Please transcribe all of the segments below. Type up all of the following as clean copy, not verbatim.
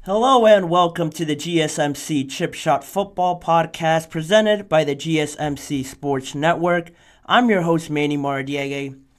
Hello and welcome to the GSMC Chip Shot Football Podcast presented by the GSMC Sports Network. I'm your host, Manny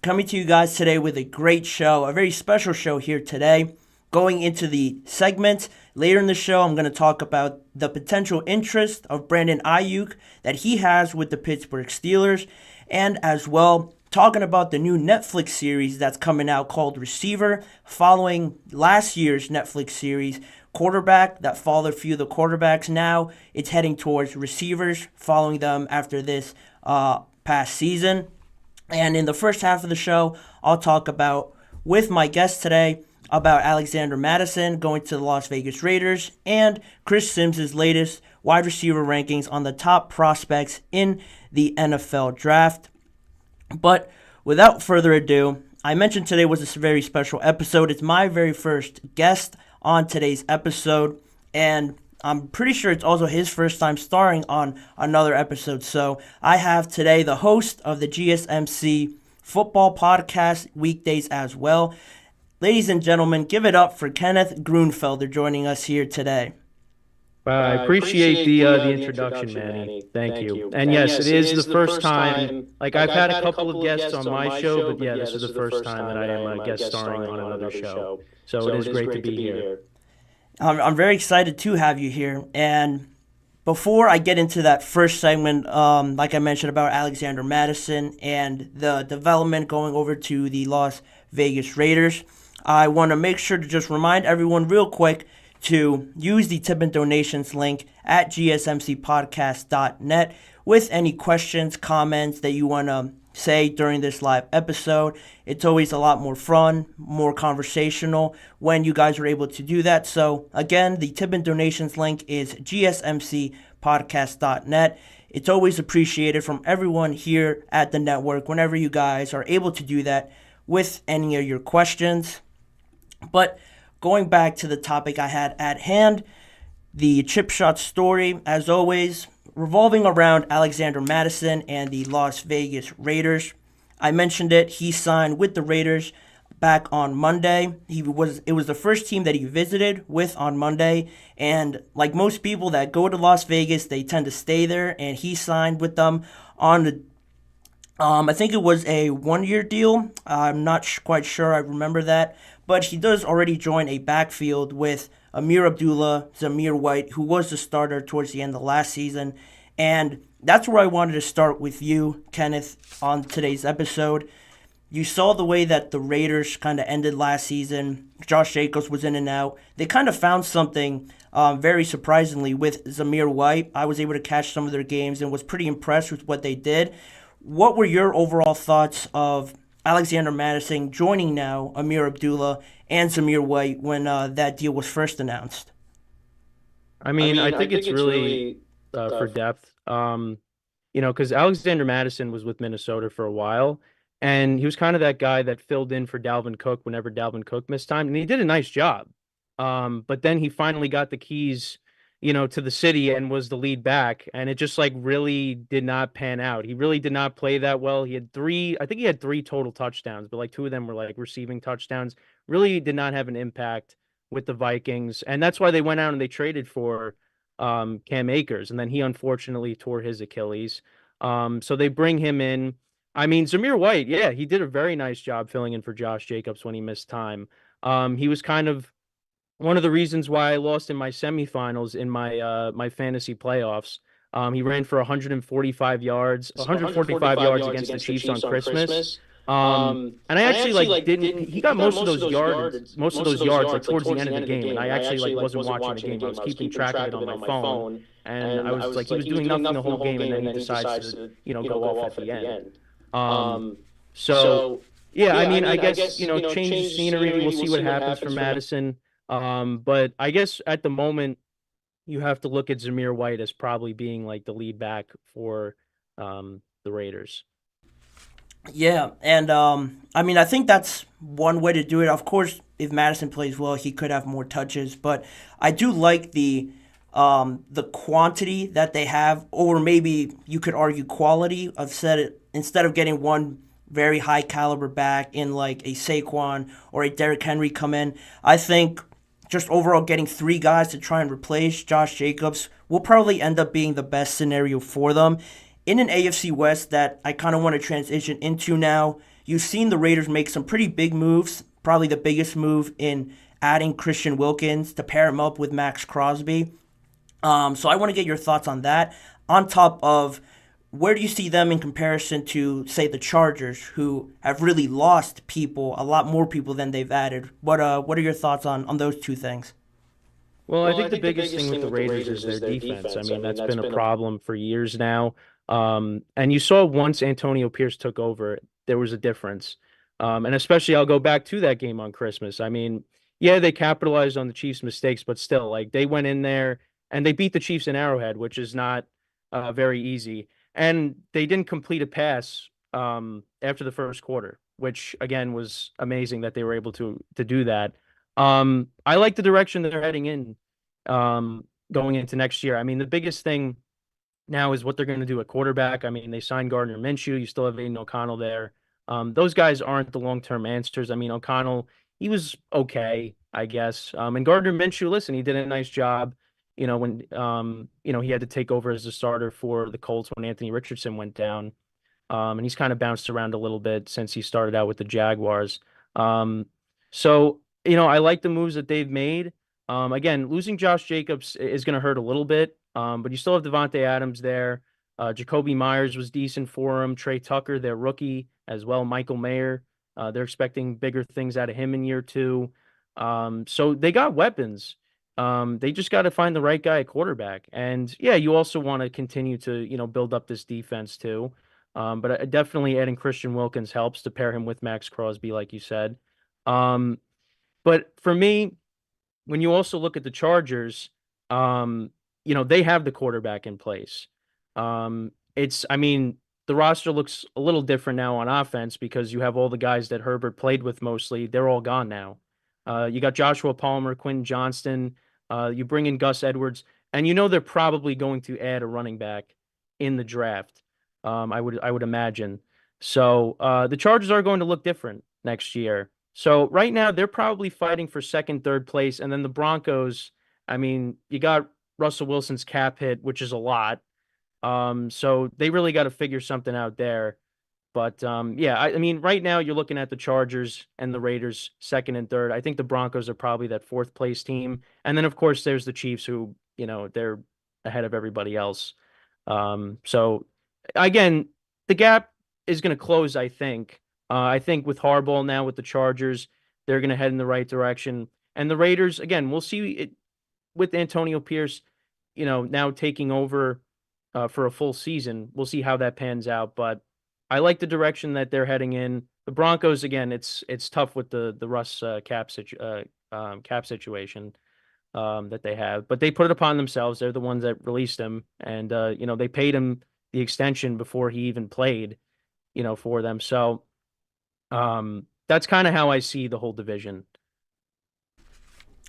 coming to you guys today with a great show, a very special show here today. Going into the segment, later in the show, I'm going to talk about the potential interest of Brandon Aiyuk that he has with the Pittsburgh Steelers, and as well, talking about the new Netflix series that's coming out called Receiver, following last year's Netflix series, Quarterback, that followed a few of the quarterbacks. Now it's heading towards receivers, following them after this past season. And in the first half of the show, I'll talk about, with my guest today, about Alexander Mattison going to the Las Vegas Raiders and Chris Sims' latest wide receiver rankings on the top prospects in the NFL draft. But without further ado, I mentioned today was a very special episode. It's my very first guest on today's episode, and I'm pretty sure it's also his first time starring on another episode. So I have today the host of the GSMC Football Podcast weekdays as well. Ladies and gentlemen, give it up for Kenneth Gruenfelder joining us here today. I appreciate the introduction, Manny. Thank you. And yes, it is the first time. Like, I've had a couple of guests on my show, but yeah, this is the first time that I am a guest starring on another show. So it is great to be here. I'm very excited to have you here. And before I get into that first segment, like I mentioned about Alexander Mattison and the development going over to the Las Vegas Raiders, I want to make sure to just remind everyone real quick to use the tip and donations link at gsmcpodcast.net with any questions, comments that you want to say during this live episode. It's always a lot more fun, more conversational when you guys are able to do that. So again, the tip and donations link is gsmcpodcast.net. It's always appreciated from everyone here at the network whenever you guys are able to do that with any of your questions. But going back to the topic I had at hand, the chip shot story, as always, revolving around Alexander Mattison and the Las Vegas Raiders. I mentioned it. He signed with the Raiders back on Monday. It was the first team that he visited with on Monday. And like most people that go to Las Vegas, they tend to stay there. And he signed with them on the I think it was a 1-year deal. I'm not quite sure. I remember that. But he does already join a backfield with Ameer Abdullah, Zamir White, who was the starter towards the end of last season. And that's where I wanted to start with you, Kenneth, on today's episode. You saw the way that the Raiders kind of ended last season. Josh Jacobs was in and out. They kind of found something very surprisingly with Zamir White. I was able to catch some of their games and was pretty impressed with what they did. What were your overall thoughts of Alexander Mattison joining now Ameer Abdullah and Zamir White when that deal was first announced? I think it's really for depth. Because Alexander Mattison was with Minnesota for a while, and he was kind of that guy that filled in for Dalvin Cook whenever Dalvin Cook missed time, and he did a nice job. But then he finally got the keys, to the city and was the lead back, and it just really did not pan out. He really did not play that well. He had three total touchdowns, but two of them were receiving touchdowns. Really did not have an impact with the Vikings, and that's why they went out and they traded for Cam Akers, and then he unfortunately tore his Achilles. So they bring him in. Zamir White, yeah, he did a very nice job filling in for Josh Jacobs when he missed time. He was kind of one of the reasons why I lost in my semifinals in my fantasy playoffs. He ran for 145 yards against the Chiefs on Christmas. And I actually didn't. He got most of those yards towards the end of the game, and I actually wasn't watching the game. I was keeping track of it on my phone, and I was he was doing nothing the whole game, and then he decides to go off at the end. So yeah, I guess change the scenery. We'll see what happens for Mattison. But I guess at the moment you have to look at Zamir White as probably being the lead back for the Raiders. Yeah, and I think that's one way to do it. Of course, if Mattison plays well, he could have more touches, but I do like the quantity that they have, or maybe you could argue quality of instead of getting one very high caliber back in a Saquon or a Derrick Henry come in. I think just overall getting three guys to try and replace Josh Jacobs will probably end up being the best scenario for them. In an AFC West that I kind of want to transition into now, you've seen the Raiders make some pretty big moves, probably the biggest move in adding Christian Wilkins to pair him up with Max Crosby. So I want to get your thoughts on that. On top of where do you see them in comparison to, say, the Chargers, who have really lost people, a lot more people than they've added? What are your thoughts on those two things? Well, I think the biggest thing with the Raiders is their defense. I mean, that's been a problem for years now. And you saw once Antonio Pierce took over, there was a difference. And especially I'll go back to that game on Christmas. I mean, yeah, they capitalized on the Chiefs' mistakes, but still, like they went in there and they beat the Chiefs in Arrowhead, which is not very easy. And they didn't complete a pass after the first quarter, which again was amazing that they were able to do that. I like the direction that they're heading in going into next year. I mean, the biggest thing now is what they're going to do at quarterback. I mean, they signed Gardner Minshew. You still have Aiden O'Connell there. Those guys aren't the long-term answers. I mean, O'Connell, he was okay, I guess. And Gardner Minshew, listen, he did a nice job. When he had to take over as a starter for the Colts when Anthony Richardson went down. And he's kind of bounced around a little bit since he started out with the Jaguars. So, I like the moves that they've made. Again, losing Josh Jacobs is going to hurt a little bit, but you still have Devontae Adams there. Jacoby Myers was decent for him. Trey Tucker, their rookie, as well. Michael Mayer, they're expecting bigger things out of him in year two. So they got weapons. They just got to find the right guy at quarterback. And yeah, you also want to continue to, build up this defense too. But definitely adding Christian Wilkins helps to pair him with Max Crosby, like you said. But for me, when you also look at the Chargers, they have the quarterback in place. I mean, the roster looks a little different now on offense because you have all the guys that Herbert played with mostly. They're all gone now. You got Joshua Palmer, Quinn Johnston. You bring in Gus Edwards, and they're probably going to add a running back in the draft. I would imagine. So the Chargers are going to look different next year. So right now they're probably fighting for second, third place, and then the Broncos. I mean, you got Russell Wilson's cap hit, which is a lot. So they really got to figure something out there. But yeah, I mean, right now you're looking at the Chargers and the Raiders second and third. I think the Broncos are probably that fourth place team, and then of course there's the Chiefs, who they're ahead of everybody else. So again, the gap is going to close, I think. I think with Harbaugh now with the Chargers, they're going to head in the right direction. And the Raiders, again, we'll see it with Antonio Pierce, now taking over for a full season. We'll see how that pans out. But I like the direction that they're heading in. The Broncos, again, it's tough with the Russ cap situation that they have, but they put it upon themselves. They're the ones that released him, and they paid him the extension before he even played, for them. So that's kind of how I see the whole division.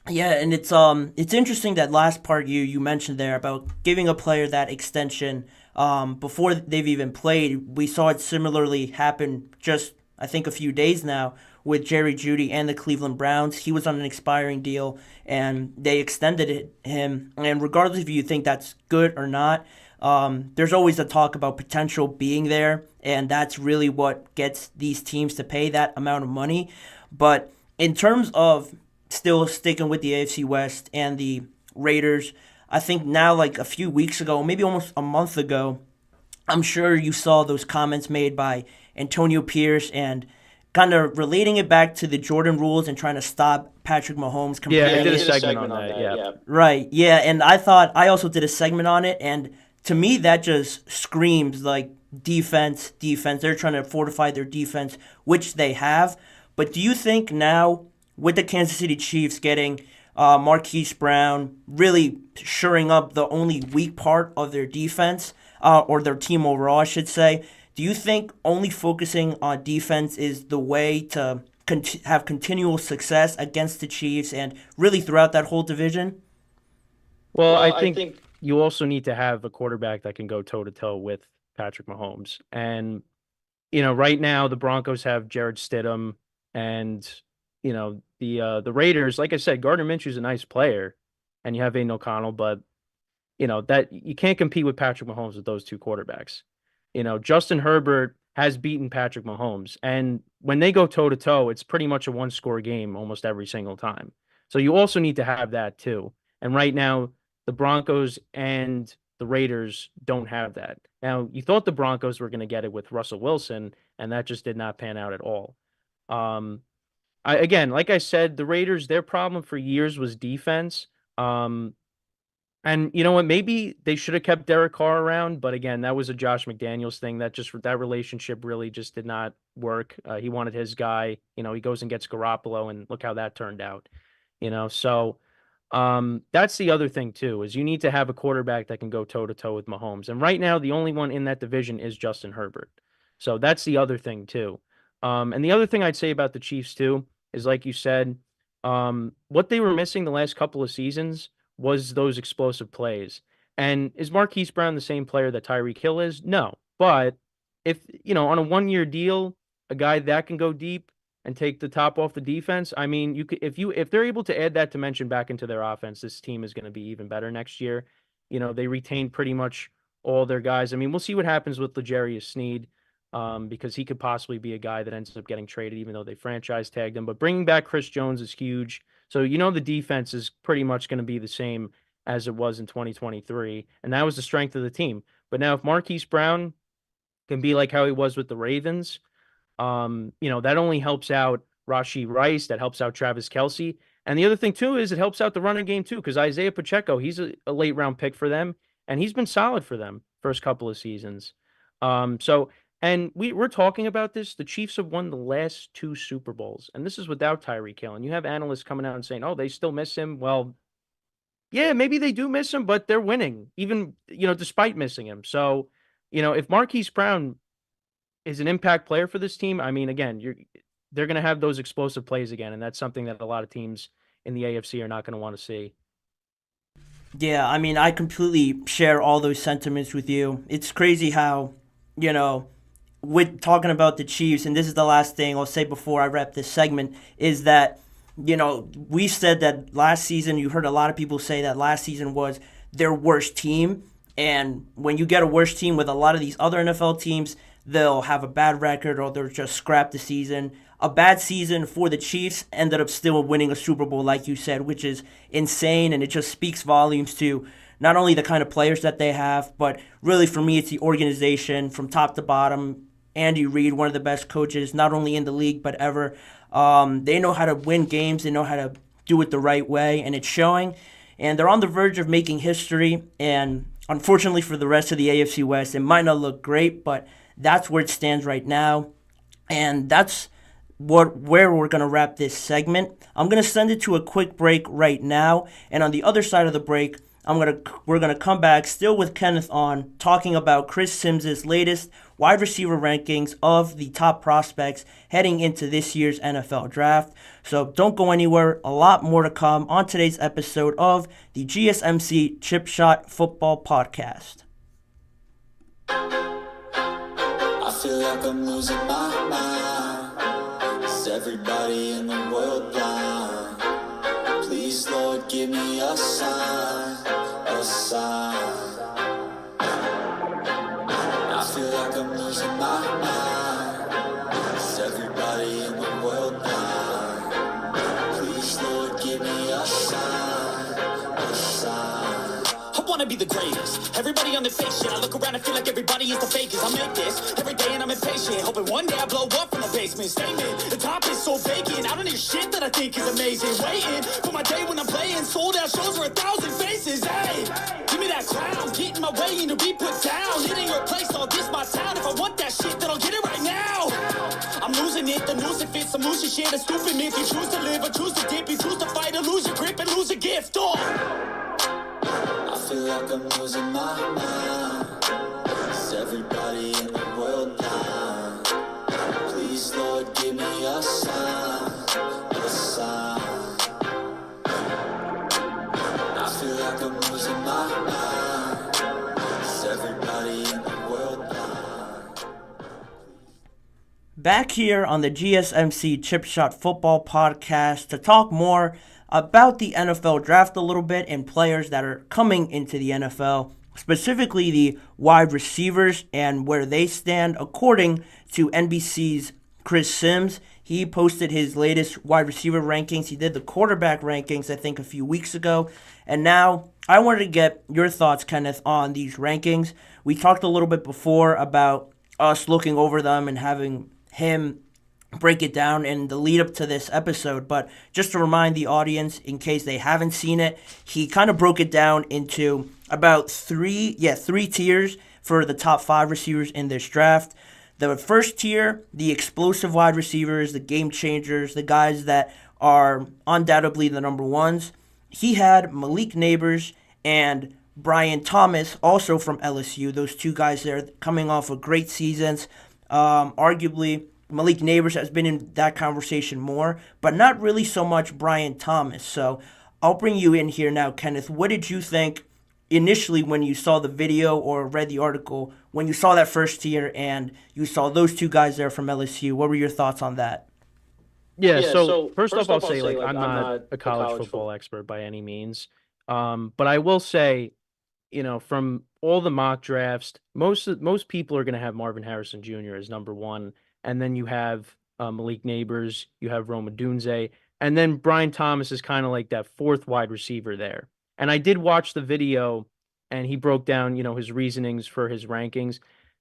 Yeah, and it's interesting that last part you mentioned there about giving a player that extension before they've even played. We saw it similarly happen just I think a few days now with Jerry Jeudy and the Cleveland Browns. He was on an expiring deal and they extended him. And regardless if you think that's good or not, there's always a talk about potential being there, and that's really what gets these teams to pay that amount of money. But in terms of still sticking with the AFC West and the Raiders, I think now, like a few weeks ago, maybe almost a month ago, I'm sure you saw those comments made by Antonio Pierce and kind of relating it back to the Jordan rules and trying to stop Patrick Mahomes Yeah, I comparing did a it. segment on that. Yeah. Right, yeah, and I also did a segment on it, and to me that just screams like defense, defense. They're trying to fortify their defense, which they have. But do you think now, with the Kansas City Chiefs getting Marquise Brown, really shoring up the only weak part of their defense, or their team overall, I should say, do you think only focusing on defense is the way to have continual success against the Chiefs and really throughout that whole division? Well, I think you also need to have a quarterback that can go toe to toe with Patrick Mahomes. And, right now the Broncos have Jared Stidham and, the Raiders, like I said, Gardner Minshew's a nice player, and you have Aiden O'Connell, but that you can't compete with Patrick Mahomes with those two quarterbacks. Justin Herbert has beaten Patrick Mahomes, and when they go toe to toe, it's pretty much a one-score game almost every single time. So you also need to have that too. And right now, the Broncos and the Raiders don't have that. Now, you thought the Broncos were going to get it with Russell Wilson, and that just did not pan out at all. Again, like I said, the Raiders, their problem for years was defense. And you know what? Maybe they should have kept Derek Carr around, but again, that was a Josh McDaniels thing. That relationship really just did not work. He wanted his guy. He goes and gets Garoppolo, and look how that turned out. So that's the other thing too, is you need to have a quarterback that can go toe to toe with Mahomes. And right now, the only one in that division is Justin Herbert. So that's the other thing too. And the other thing I'd say about the Chiefs too is, like you said, what they were missing the last couple of seasons was those explosive plays. And is Marquise Brown the same player that Tyreek Hill is? No. But if, on a 1-year deal, a guy that can go deep and take the top off the defense, I mean, if they're able to add that dimension back into their offense, this team is going to be even better next year. They retained pretty much all their guys. I mean, we'll see what happens with L'Jarius Sneed, because he could possibly be a guy that ends up getting traded, even though they franchise tagged him. But bringing back Chris Jones is huge. So, the defense is pretty much going to be the same as it was in 2023. And that was the strength of the team. But now if Marquise Brown can be like how he was with the Ravens, that only helps out Rashee Rice. That helps out Travis Kelce. And the other thing, too, is it helps out the running game, too, because Isaiah Pacheco, he's a late-round pick for them, and he's been solid for them first couple of seasons. And we're talking about this. The Chiefs have won the last 2 Super Bowls, and this is without Tyreek Hill. And you have analysts coming out and saying, "Oh, they still miss him." Well, yeah, maybe they do miss him, but they're winning, even despite missing him. So, if Marquise Brown is an impact player for this team, I mean, again, they're going to have those explosive plays again, and that's something that a lot of teams in the AFC are not going to want to see. Yeah, I mean, I completely share all those sentiments with you. It's crazy how, with talking about the Chiefs, and this is the last thing I'll say before I wrap this segment, is that, we said that last season, you heard a lot of people say that last season was their worst team. And when you get a worse team with a lot of these other NFL teams, they'll have a bad record or they'll just scrap the season. A bad season for the Chiefs ended up still winning a Super Bowl, like you said, which is insane. And it just speaks volumes to not only the kind of players that they have, but really for me, it's the organization from top to bottom. Andy Reid, one of the best coaches, not only in the league, but ever. They know how to win games. They know how to do it the right way, and it's showing. And they're on the verge of making history. And unfortunately for the rest of the AFC West, it might not look great, but that's where it stands right now. And that's where we're going to wrap this segment. I'm going to send it to a quick break right now. And on the other side of the break, we're gonna come back still with Kenneth on talking about Chris Simms' latest wide receiver rankings of the top prospects heading into this year's NFL draft. So don't go anywhere. A lot more to come on today's episode of the GSMC Chip Shot Football Podcast. I feel like I'm losing my mind. Is everybody in the world blind? Please, Lord, give me a sign. I feel like I'm losing my mind. Is everybody in the world blind? Please, Lord, give me a sign. I wanna be the greatest. Everybody on the fake shit. I look around and feel like everybody is the fakest. I make this every day and I'm impatient. Hoping one day I blow up from the basement. Statement, the top is so vacant. I don't hear shit that I think is amazing. Waiting for my day when I'm playing. Sold out shows for 1,000 faces. Hey, give me that crown. Get in my way and to be put down. It ain't your place, all this my town. If I want that shit, then I'll get it right now. I'm losing it, the noose it fits. I'm losing shit, a stupid myth. You choose to live or choose to dip. You choose to fight or lose your grip and lose a gift. I feel like I'm losing my mind. Is everybody in the world blind? Please, Lord, give me a sign. A sign. I feel like I'm losing my mind. Is everybody in the world blind? Back here on the GSMC Chip Shot Football Podcast to talk more about the NFL draft a little bit and players that are coming into the NFL, specifically the wide receivers and where they stand according to NBC's Chris Sims. He posted his latest wide receiver rankings. He did the quarterback rankings, I think, a few weeks ago. And now I wanted to get your thoughts, Kenneth, on these rankings. We talked a little bit before about us looking over them and having him break it down in the lead up to this episode. But just to remind the audience, in case they haven't seen it, he kind of broke it down into about three tiers for the top 5 receivers in this draft. The first tier, the explosive wide receivers, the game changers, the guys that are undoubtedly the number ones. He had Malik Neighbors and Brian Thomas, also from LSU. Those two guys there coming off of great seasons. Arguably, Malik Neighbors has been in that conversation more, but not really so much Brian Thomas. So I'll bring you in here now, Kenneth. What did you think initially when you saw the video or read the article, when you saw that first tier and you saw those two guys there from LSU? What were your thoughts on that? Yeah, so first off, I'll say, like, I'm not a college football expert by any means. But I will say, from all the mock drafts, most people are going to have Marvin Harrison Jr. as number one. And then you have Malik Neighbors, you have Rome Odunze, and then Brian Thomas is kind of like that fourth wide receiver there. And I did watch the video, and he broke down, his reasonings for his rankings.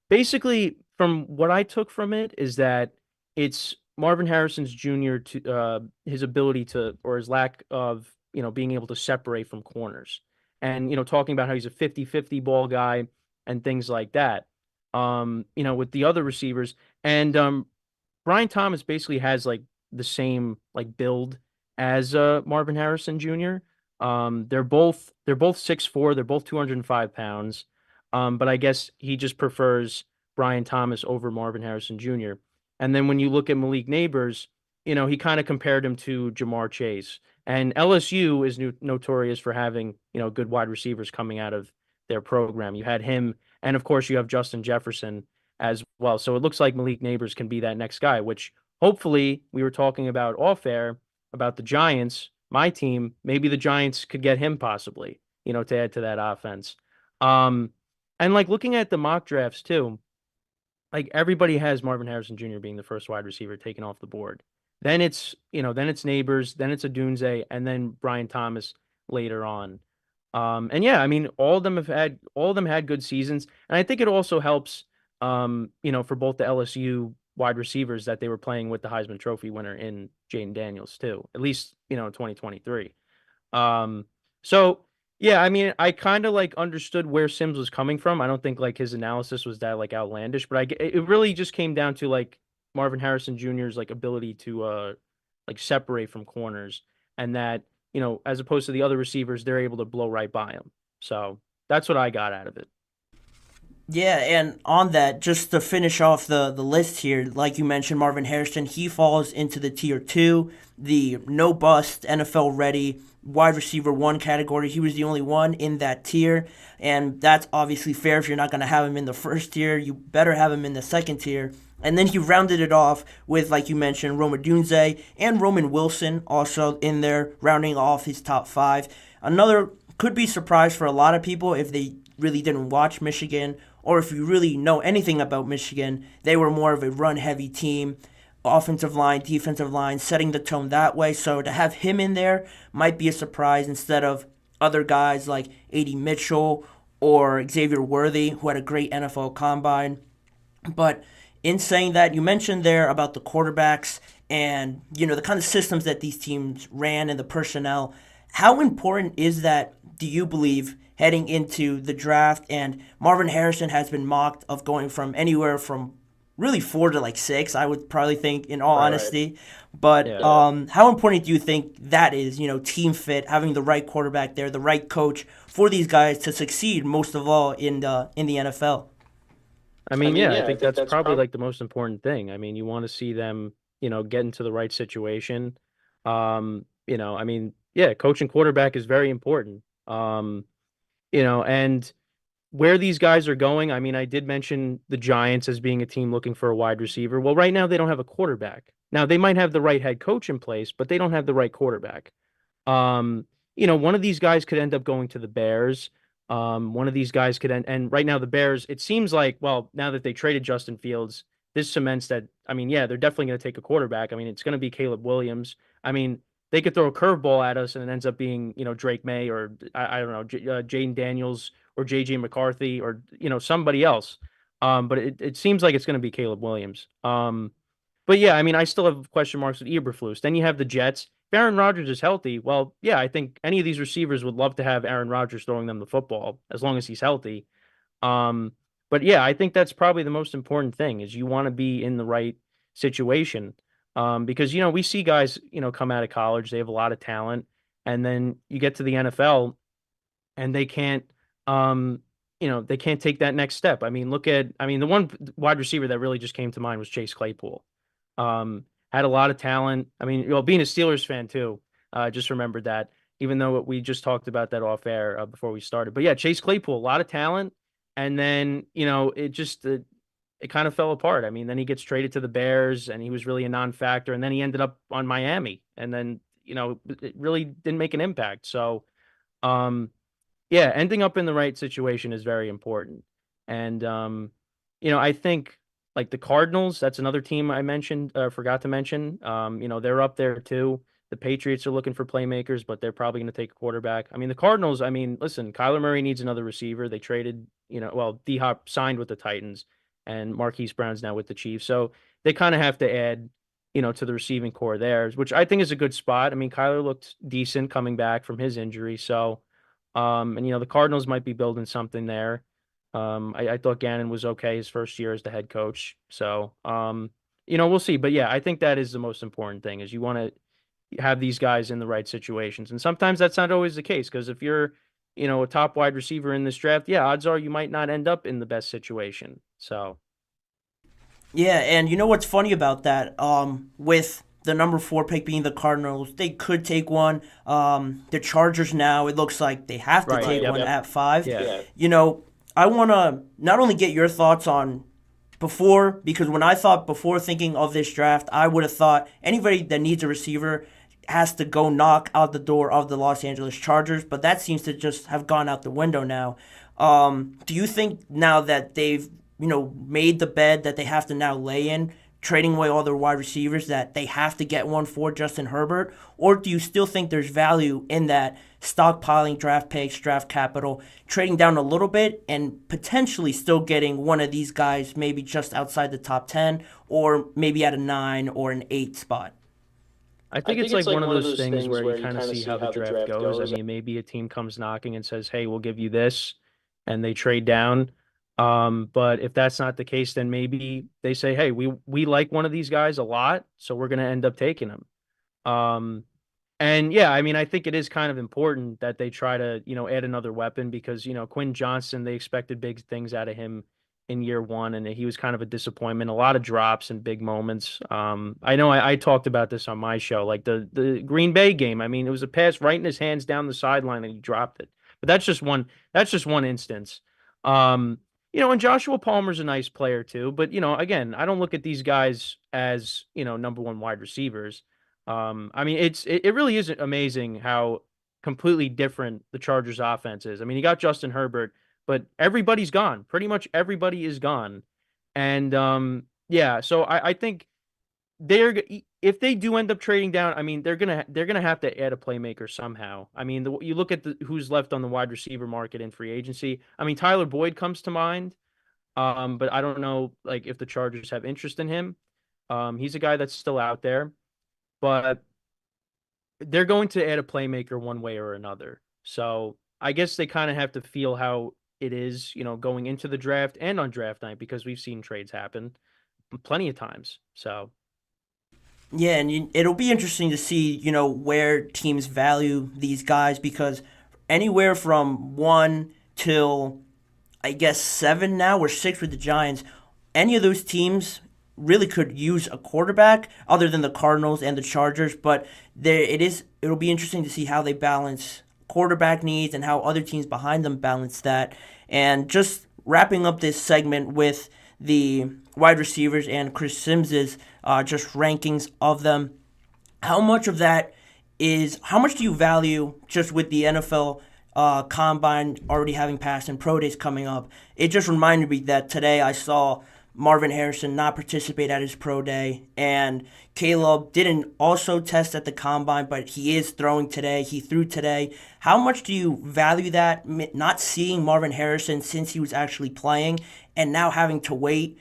Basically, from what I took from it is that it's Marvin Harrison's Jr. to his ability to, or his lack of, being able to separate from corners. And, talking about how he's a 50-50 ball guy and things like that. With the other receivers. And Brian Thomas basically has like the same like build as Marvin Harrison Jr. They're both 6'4", they're both 205 pounds. But I guess he just prefers Brian Thomas over Marvin Harrison Jr. And then when you look at Malik Neighbors, he kind of compared him to Jamar Chase. And LSU is notorious for having, good wide receivers coming out of their program. You had him, and of course you have Justin Jefferson as well. So it looks like Malik Neighbors can be that next guy, which hopefully we were talking about off air about the Giants, my team. Maybe the Giants could get him possibly, to add to that offense. And like looking at the mock drafts too, like everybody has Marvin Harrison Jr. being the first wide receiver taken off the board. Then it's Neighbors, then it's Odunze, and then Brian Thomas later on. And yeah, I mean, all of them had good seasons, and I think it also helps, for both the LSU wide receivers that they were playing with the Heisman Trophy winner in Jaden Daniels too, at least in 2023. So yeah, I mean, I kind of like understood where Sims was coming from. I don't think like his analysis was that like outlandish, but it really just came down to like Marvin Harrison Jr.'s like ability to like separate from corners, and that as opposed to the other receivers, they're able to blow right by him. So that's what I got out of it. Yeah, and on that, just to finish off the list here, like you mentioned, Marvin Harrison, he falls into the tier 2, the no-bust, NFL-ready wide receiver 1 category. He was the only one in that tier, and that's obviously fair. If you're not going to have him in the first tier, you better have him in the second tier. And then he rounded it off with, like you mentioned, Rome Odunze and Roman Wilson also in there, rounding off his top 5. Another could be surprise for a lot of people if they really didn't watch Michigan, or if you really know anything about Michigan. They were more of a run-heavy team, offensive line, defensive line, setting the tone that way. So to have him in there might be a surprise instead of other guys like A.D. Mitchell or Xavier Worthy, who had a great NFL combine. But in saying that, you mentioned there about the quarterbacks and, the kind of systems that these teams ran and the personnel. How important is that, do you believe, heading into the draft? And Marvin Harrison has been mocked of going from anywhere from really 4 to like 6, I would probably think, in all honesty. But yeah. How important do you think that is, team fit, having the right quarterback there, the right coach for these guys to succeed, most of all in the NFL? I mean, I think that's probably like the most important thing. I mean, you want to see them, get into the right situation. I mean, yeah, coaching quarterback is very important. And where these guys are going, I mean, I did mention the Giants as being a team looking for a wide receiver. Well, right now they don't have a quarterback. Now they might have the right head coach in place, but they don't have the right quarterback. Um, one of these guys could end up going to the Bears. One of these guys could end, and right now the Bears, it seems like, well, now that they traded Justin Fields, this cements that, I mean, yeah, they're definitely going to take a quarterback. I mean, it's going to be Caleb Williams. I mean, they could throw a curveball at us and it ends up being, Drake May or I don't know, Jaden Daniels or JJ McCarthy or, somebody else. But it seems like it's going to be Caleb Williams. But yeah, I mean, I still have question marks with Eberflus. Then you have the Jets. If Aaron Rodgers is healthy, well, yeah, I think any of these receivers would love to have Aaron Rodgers throwing them the football as long as he's healthy. Um, but yeah, I think that's probably the most important thing is you want to be in the right situation. Because we see guys, come out of college, they have a lot of talent, and then you get to the NFL and they can't take that next step. I mean, the one wide receiver that really just came to mind was Chase Claypool. Had a lot of talent. I mean, being a Steelers fan too, just remembered that, even though we just talked about that off air before we started. But yeah, Chase Claypool, a lot of talent. And then, it kind of fell apart. I mean, then he gets traded to the Bears and he was really a non-factor. And then he ended up on Miami. And then, it really didn't make an impact. So, yeah, ending up in the right situation is very important. And, I think like the Cardinals, that's another team I forgot to mention. They're up there too. The Patriots are looking for playmakers, but they're probably going to take a quarterback. I mean, the Cardinals, I mean, listen, Kyler Murray needs another receiver. They traded, D-Hop signed with the Titans and Marquise Brown's now with the Chiefs. So they kind of have to add, to the receiving core there, which I think is a good spot. I mean, Kyler looked decent coming back from his injury. So, and the Cardinals might be building something there. I thought Gannon was okay his first year as the head coach. So, we'll see. But yeah, I think that is the most important thing is you want to have these guys in the right situations. And sometimes that's not always the case because if you're, a top wide receiver in this draft, yeah, odds are you might not end up in the best situation. So. Yeah, and you know what's funny about that? With the number 4 pick being the Cardinals, they could take one. The Chargers now, it looks like they have to take one at 5. Yeah. I want to not only get your thoughts on before, because when I thought before thinking of this draft, I would have thought anybody that needs a receiver has to go knock out the door of the Los Angeles Chargers, but that seems to just have gone out the window now. Do you think now that they've, made the bed that they have to now lay in, trading away all their wide receivers, that they have to get one for Justin Herbert? Or do you still think there's value in that stockpiling draft picks, draft capital, trading down a little bit and potentially still getting one of these guys maybe just outside the top 10 or maybe at a 9 or an 8 spot? I think it's like one of those things where you kind of see how the draft goes. I mean, maybe a team comes knocking and says, hey, we'll give you this, and they trade down. But if that's not the case, then maybe they say, hey, we like one of these guys a lot, so we're going to end up taking him. And yeah, I mean, I think it is kind of important that they try to, add another weapon because, Quinn Johnson, they expected big things out of him in year one, and he was kind of a disappointment, a lot of drops and big moments. I know I talked about this on my show, like the Green Bay game. I mean, it was a pass right in his hands down the sideline and he dropped it. But that's just one instance. And Joshua Palmer's a nice player too, but again, I don't look at these guys as, number 1 wide receivers. I mean, it really is amazing how completely different the Chargers offense is. I mean, you got Justin Herbert, but everybody's gone. Pretty much everybody is gone. And yeah, so I think if they do end up trading down, I mean, they're gonna have to add a playmaker somehow. I mean, you look at who's left on the wide receiver market in free agency. I mean, Tyler Boyd comes to mind, but I don't know like if the Chargers have interest in him. He's a guy that's still out there, but they're going to add a playmaker one way or another. So I guess they kind of have to feel how it is, going into the draft and on draft night because we've seen trades happen plenty of times. So. Yeah, and it'll be interesting to see, where teams value these guys because anywhere from 1 till, I guess, 7 now or 6 with the Giants, any of those teams really could use a quarterback other than the Cardinals and the Chargers, but it'll be interesting to see how they balance quarterback needs and how other teams behind them balance that. And just wrapping up this segment with the wide receivers and Chris Sims's just rankings of them. How much do you value just with the NFL combine already having passed and pro days coming up? It just reminded me that today I saw Marvin Harrison not participate at his pro day, and Caleb didn't also test at the combine, but he is throwing today. He threw today. How much do you value that, not seeing Marvin Harrison since he was actually playing and now having to wait?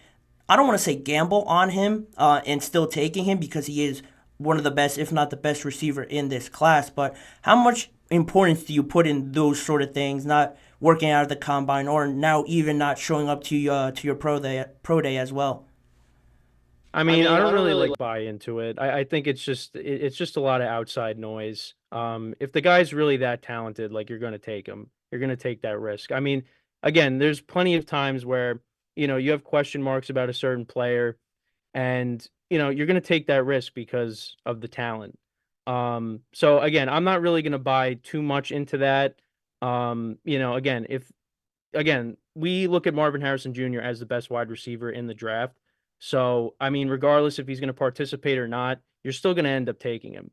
I don't want to say gamble on him and still taking him because he is one of the best, if not the best receiver in this class, but how much importance do you put in those sort of things, not working out of the combine or now even not showing up to your pro day as well? I mean, I don't really buy into it. I think it's just a lot of outside noise. If the guy's really that talented, like, you're going to take him. You're going to take that risk. I mean, again, there's plenty of times where, you have question marks about a certain player and, you're going to take that risk because of the talent. So again, I'm not really going to buy too much into that. Again, we look at Marvin Harrison Jr. as the best wide receiver in the draft. So, I mean, regardless if he's going to participate or not, you're still going to end up taking him.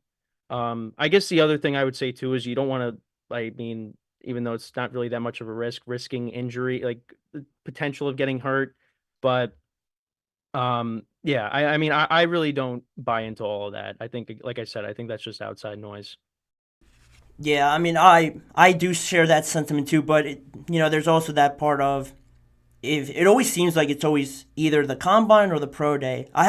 I guess the other thing I would say too is you don't want to, even though it's not really that much of a risking injury, like the potential of getting hurt. But I really don't buy into all of that. I think, like I said, I think that's just outside noise. Yeah, I mean, I do share that sentiment too, but there's also that part of, if it always seems like it's always either the combine or the pro day. I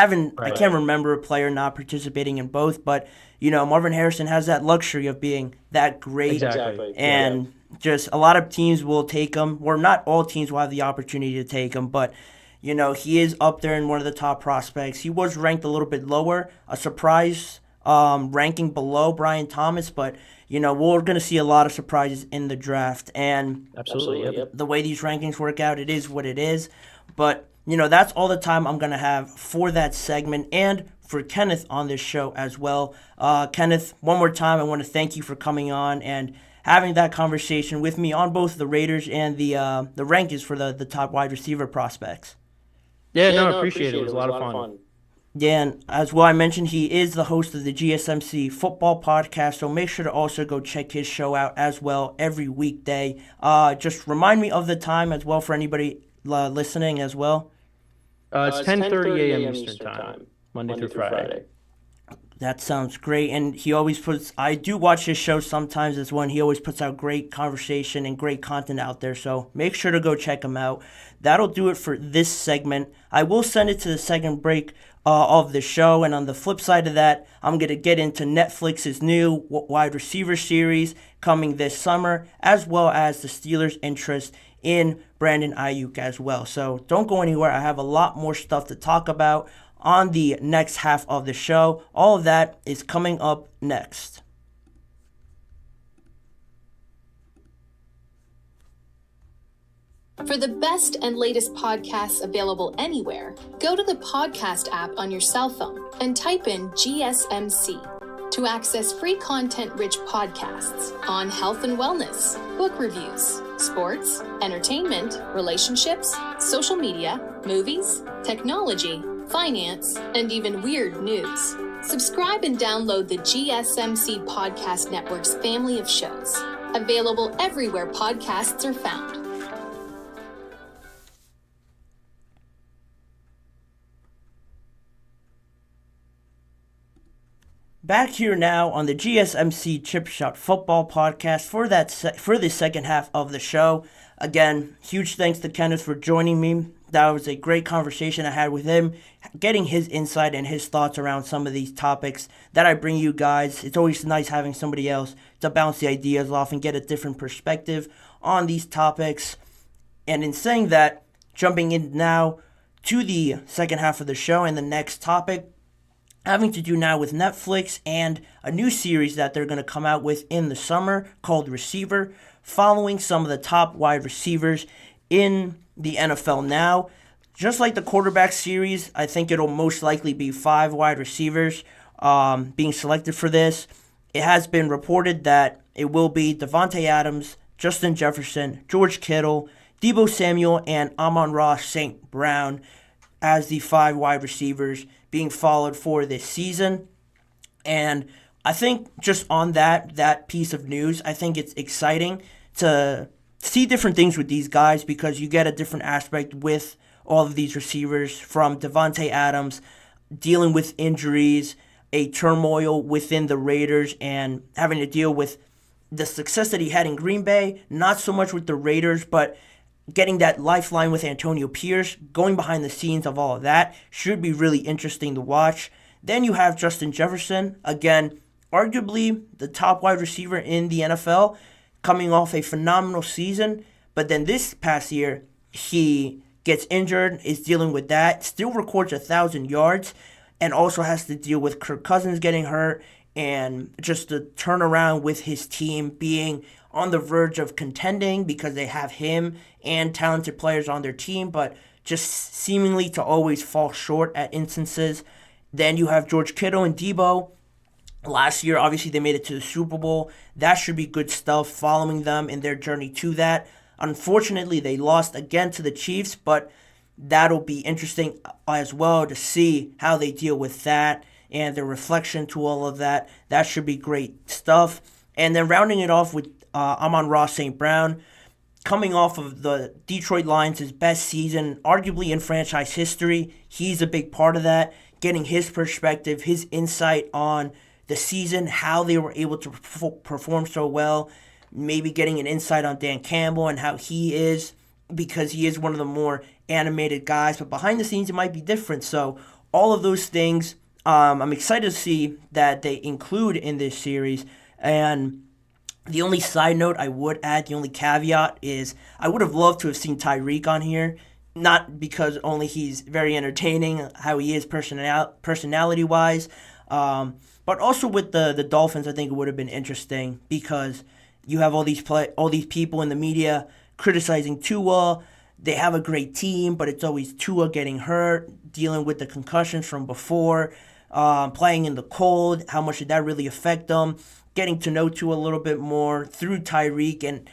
can't remember a player not participating in both, but Marvin Harrison has that luxury of being that great. Exactly. And just a lot of teams will take him, or not all teams will have the opportunity to take him, but he is up there in one of the top prospects. He was ranked a little bit lower, a surprise ranking below Brian Thomas, but we're going to see a lot of surprises in the draft. And absolutely, the way these rankings work out, it is what it is. But that's all the time I'm going to have for that segment and for Kenneth on this show as well. Kenneth, one more time, I want to thank you for coming on and having that conversation with me on both the Raiders and the rankings for the top wide receiver prospects. Yeah, I appreciate it. It was a lot of fun. Yeah, and as well, I mentioned he is the host of the GSMC Football Podcast, so make sure to also go check his show out as well every weekday. Just remind me of the time as well for anybody listening as well. It's 10:30 a.m. Eastern Time, Monday through Friday. That sounds great, and I do watch his show sometimes as well, and he always puts out great conversation and great content out there, so make sure to go check him out. That'll do it for this segment. I will send it to the second break of the show, and on the flip side of that, I'm going to get into Netflix's new wide receiver series coming this summer, as well as the Steelers' interest in Brandon Aiyuk as well. So don't go anywhere. I have a lot more stuff to talk about on the next half of the show. All of that is coming up next. For the best and latest podcasts available anywhere, go to the podcast app on your cell phone and type in GSMC to access free content-rich podcasts on health and wellness, book reviews, sports, entertainment, relationships, social media, movies, technology, finance, and even weird news. Subscribe and download the GSMC Podcast Network's family of shows, available everywhere podcasts are found. Back here now on the GSMC Chip Shot Football Podcast for the second half of the show. Again, huge thanks to Kenneth for joining me. That was a great conversation I had with him, getting his insight and his thoughts around some of these topics that I bring you guys. It's always nice having somebody else to bounce the ideas off and get a different perspective on these topics. And in saying that, jumping in now to the second half of the show and the next topic, having to do now with Netflix and a new series that they're going to come out with in the summer called Receiver, following some of the top wide receivers in the NFL now. Just like the quarterback series, I think it'll most likely be 5 wide receivers being selected for this. It has been reported that it will be Devontae Adams, Justin Jefferson, George Kittle, Deebo Samuel, and Amon-Ra St. Brown as the 5 wide receivers being followed for this season. And I think just on that piece of news, I think it's exciting to see different things with these guys because you get a different aspect with all of these receivers, from Devontae Adams dealing with injuries, a turmoil within the Raiders, and having to deal with the success that he had in Green Bay, not so much with the Raiders, but getting that lifeline with Antonio Pierce, going behind the scenes of all of that, should be really interesting to watch. Then you have Justin Jefferson, again, arguably the top wide receiver in the NFL, coming off a phenomenal season. But then this past year, he gets injured, is dealing with that, still records 1,000 yards, and also has to deal with Kirk Cousins getting hurt, and just the turnaround with his team being on the verge of contending because they have him and talented players on their team, but just seemingly to always fall short at instances. Then you have George Kittle and Deebo. Last year, obviously, they made it to the Super Bowl. That should be good stuff following them in their journey to that. Unfortunately, they lost again to the Chiefs, but that'll be interesting as well to see how they deal with that and the reflection to all of that. That should be great stuff. And then rounding it off with Amon-Ra St. Brown, coming off of the Detroit Lions' best season, arguably in franchise history. He's a big part of that, getting his perspective, his insight on the season, how they were able to perform so well, maybe getting an insight on Dan Campbell and how he is, because he is one of the more animated guys, but behind the scenes it might be different. So all of those things, I'm excited to see that they include in this series. And the only side note I would add, the only caveat is I would have loved to have seen Tyreek on here, not because only he's very entertaining, how he is personality-wise, but also with the Dolphins. I think it would have been interesting because you have all these people in the media criticizing Tua. They have a great team, but it's always Tua getting hurt, dealing with the concussions from before, playing in the cold. How much did that really affect them? Getting to know Tua a little bit more through Tyreek and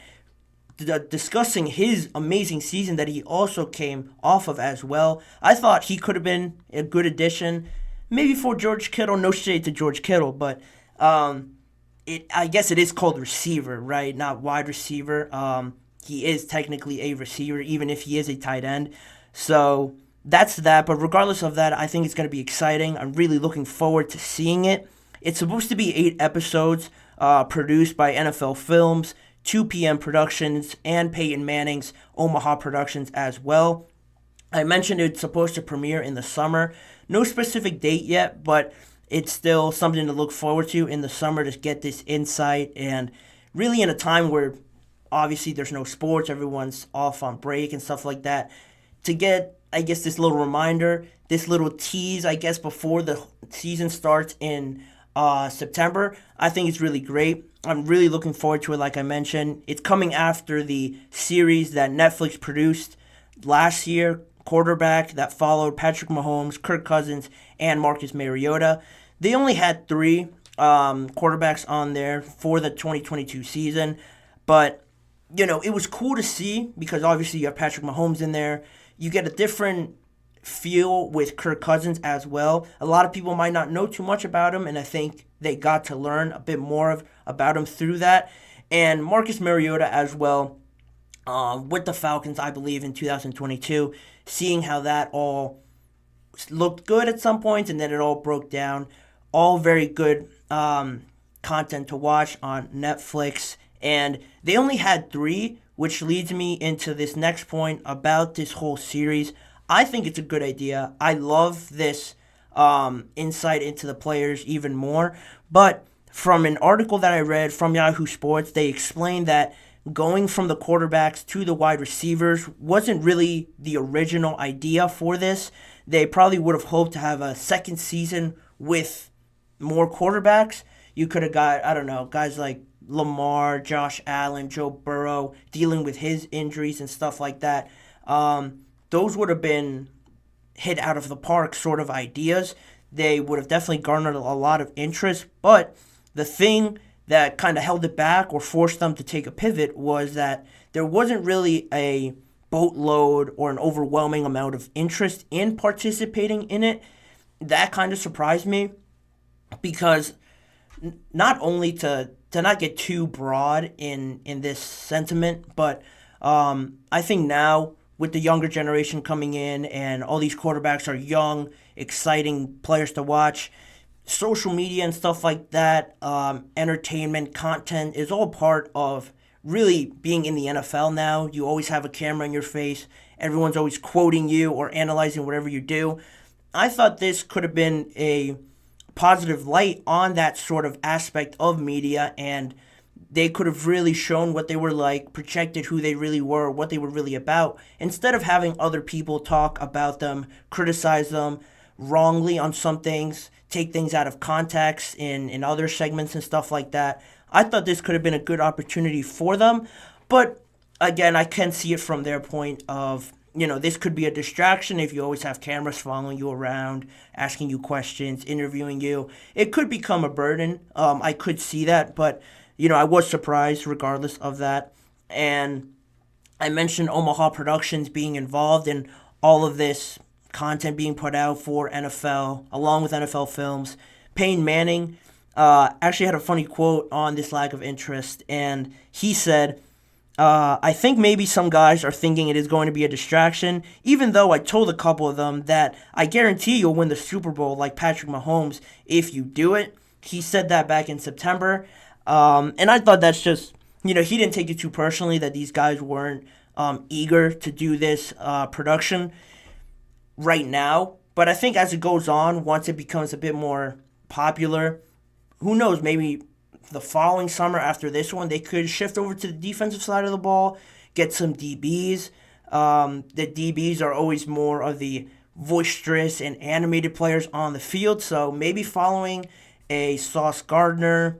discussing his amazing season that he also came off of as well. I thought he could have been a good addition, maybe for George Kittle. No shade to George Kittle, but I guess it is called receiver, right? Not wide receiver. He is technically a receiver, even if he is a tight end. So that's that. But regardless of that, I think it's going to be exciting. I'm really looking forward to seeing it. It's supposed to be 8 episodes produced by NFL Films, 2 p.m. Productions, and Peyton Manning's Omaha Productions as well. I mentioned it's supposed to premiere in the summer. No specific date yet, but it's still something to look forward to in the summer to get this insight. And really in a time where obviously there's no sports, everyone's off on break and stuff like that, to get, I guess, this little reminder, this little tease, I guess, before the season starts in September, I think it's really great. I'm really looking forward to it. Like I mentioned, it's coming after the series that Netflix produced last year, Quarterback, that followed Patrick Mahomes, Kirk Cousins, and Marcus Mariota. They only had 3 quarterbacks on there for the 2022 season, but it was cool to see because obviously you have Patrick Mahomes in there. You get a different feel with Kirk Cousins as well. A lot of people might not know too much about him, and I think they got to learn a bit more about him through that. And Marcus Mariota as well, with the Falcons, I believe, in 2022, seeing how that all looked good at some points and then it all broke down. All very good content to watch on Netflix. And they only had 3, which leads me into this next point about this whole series. I think it's a good idea. I love this insight into the players even more. But from an article that I read from Yahoo Sports, they explained that going from the quarterbacks to the wide receivers wasn't really the original idea for this. They probably would have hoped to have a second season with more quarterbacks. You could have got, I don't know, guys like Lamar, Josh Allen, Joe Burrow, dealing with his injuries and stuff like that. Those would have been hit out of the park sort of ideas. They would have definitely garnered a lot of interest. But the thing that kind of held it back or forced them to take a pivot was that there wasn't really a boatload or an overwhelming amount of interest in participating in it. That kind of surprised me because not only to not get too broad in this sentiment, but I think now with the younger generation coming in and all these quarterbacks are young, exciting players to watch, social media and stuff like that, entertainment, content is all part of really being in the NFL now. You always have a camera in your face. Everyone's always quoting you or analyzing whatever you do. I thought this could have been a positive light on that sort of aspect of media, and they could have really shown what they were like, projected who they really were, what they were really about, instead of having other people talk about them, criticize them wrongly on some things, take things out of context in other segments and stuff like that. I thought this could have been a good opportunity for them, but again, I can see it from their point of, this could be a distraction if you always have cameras following you around, asking you questions, interviewing you. It could become a burden. I could see that, but, I was surprised regardless of that. And I mentioned Omaha Productions being involved in all of this content being put out for NFL, along with NFL Films. Peyton Manning actually had a funny quote on this lack of interest, and he said, I think maybe some guys are thinking it is going to be a distraction, even though I told a couple of them that I guarantee you'll win the Super Bowl like Patrick Mahomes if you do it. He said that back in September, and I thought that's just, he didn't take it too personally that these guys weren't eager to do this production right now. But I think as it goes on, once it becomes a bit more popular, who knows, maybe the following summer after this one, they could shift over to the defensive side of the ball, get some DBs. The DBs are always more of the boisterous and animated players on the field, so maybe following a Sauce Gardner,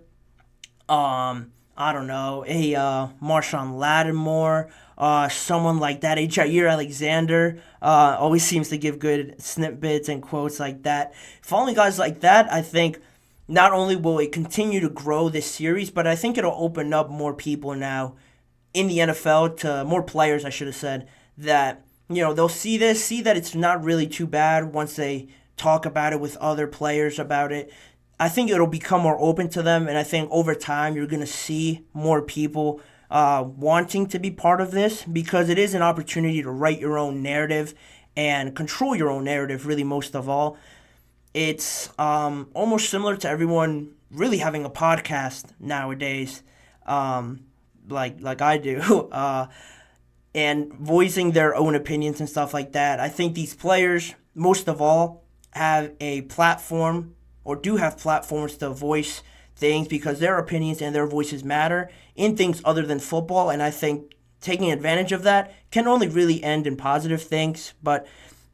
I don't know, a Marshawn Lattimore, someone like that, a Jair Alexander, always seems to give good snippets and quotes like that. Following guys like that, I think not only will it continue to grow this series, but I think it'll open up more people now in the NFL, to more players, I should have said, that, they'll see this, see that it's not really too bad once they talk about it with other players about it. I think it'll become more open to them, and I think over time you're going to see more people wanting to be part of this, because it is an opportunity to write your own narrative and control your own narrative, really, most of all. It's almost similar to everyone really having a podcast nowadays, like I do, and voicing their own opinions and stuff like that. I think these players, most of all, have a platform, or do have platforms to voice things, because their opinions and their voices matter in things other than football, and I think taking advantage of that can only really end in positive things. But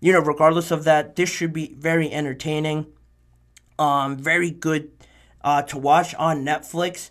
regardless of that, this should be very entertaining, very good to watch on Netflix.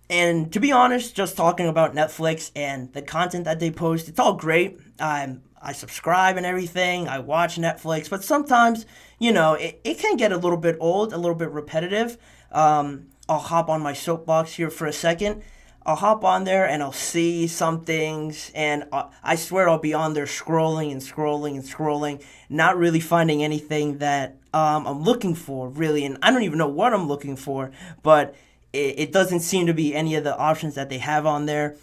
And to be honest, just talking about Netflix and the content that they post, it's all great. I subscribe and everything. I watch Netflix, but sometimes, it can get a little bit old, a little bit repetitive. I'll hop on my soapbox here for a second. I'll hop on there and I'll see some things, and I swear I'll be on there scrolling and scrolling and scrolling, not really finding anything that I'm looking for, really. And I don't even know what I'm looking for, but it doesn't seem to be any of the options that they have on there.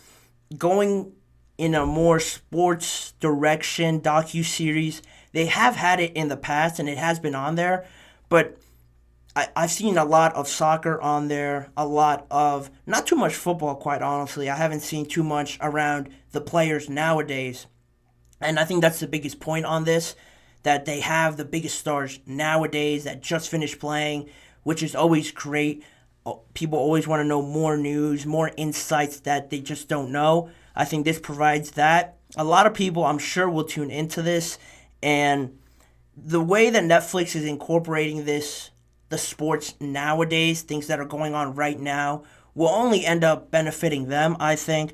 Going in a more sports direction docuseries, they have had it in the past, and it has been on there, but I've seen a lot of soccer on there, a lot of, not too much football, quite honestly. I haven't seen too much around the players nowadays. And I think that's the biggest point on this, that they have the biggest stars nowadays that just finished playing, which is always great. People always want to know more news, more insights that they just don't know. I think this provides that. A lot of people, I'm sure, will tune into this. And the way that Netflix is incorporating this, the sports nowadays, things that are going on right now, will only end up benefiting them, I think.